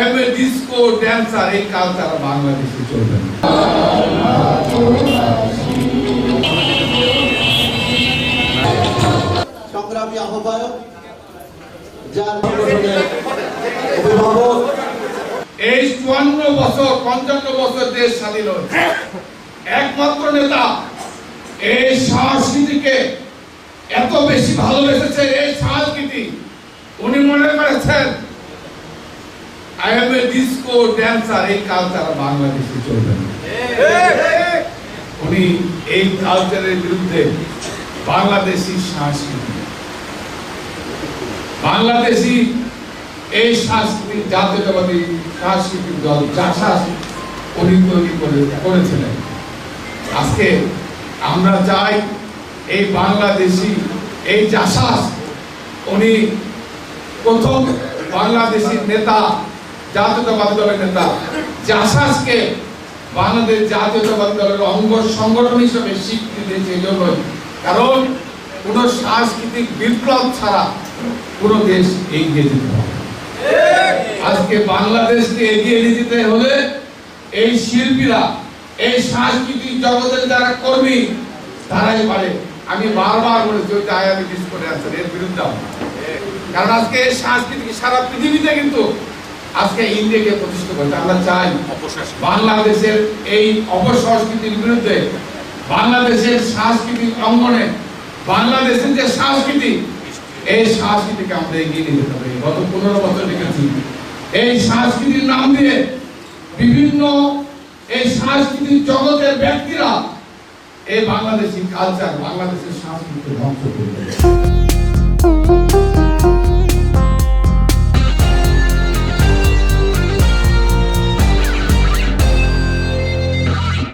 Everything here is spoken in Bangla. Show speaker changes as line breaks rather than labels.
am a disco dancer, এই কালচার বাংলাদেশে চলবে না।
সংগ্রামী আহ্বায়ক যার অভিভাবক
এই 54 বছর 55 বছর দেশ স্বাধীন হয়েছে, একমাত্র নেতা এই সংস্কৃতিকে এত বেশি ভালোবেসেছে। এই সংস্কৃতি উনি মনে করেছেন I am a disco dancer, এই কালচার বাংলাদেশে চলবে না। উনি এই কালচারের বিরুদ্ধে বাংলাদেশি সংস্কৃতি, বাংলাদেশি এই সাংস্কৃতিক জাতীয়তাবাদী সাংস্কৃতিক দল জাসাস উনি তৈরি করেছিলেন। আজকে আমরা চাই এই বাংলাদেশি এই জাসাস উনি প্রথম বাংলাদেশি নেতা, জাতীয়তাবাদী দলের নেতা জাসাসকে বাংলাদেশ জাতীয়তাবাদী দলের অঙ্গ সংগঠন হিসেবে স্বীকৃতি দিয়েছে। এই জন্য কারণ কোন সাংস্কৃতিক বিপ্লব ছাড়া কোন দেশ এগিয়ে যেতে হবে। আজকে বাংলাদেশকে এগিয়ে নিয়ে যেতে হলে এই শিল্পীরা, এই সাংস্কৃতিক জগতের যারা কর্মী তারাই পারে। আমি বারবার বলেছি ওই আয়ামি ডিসকো ড্যান্সার এর বিরুদ্ধে, কারণ আজকে এই সংস্কৃতি সারা পৃথিবীতে কিন্তু আজকে ইন্ডিয়াকে প্রতিষ্ঠা করতে আমরা চাই। বাংলাদেশের এই অপসংস্কৃতির বিরুদ্ধে বাংলাদেশের সাংস্কৃতিক অঙ্গনে বাংলাদেশের যে সংস্কৃতি, এই সংস্কৃতিকে আমরা এগিয়ে নিয়ে যেতে হবে। গত 15 বছর দেখেছি এই সংস্কৃতির নাম দিয়ে বিভিন্ন এই সাংস্কৃতিক জগতের ব্যক্তিরা এই বাংলাদেশি কালচার, বাংলাদেশের সংস্কৃতি ধ্বংস করে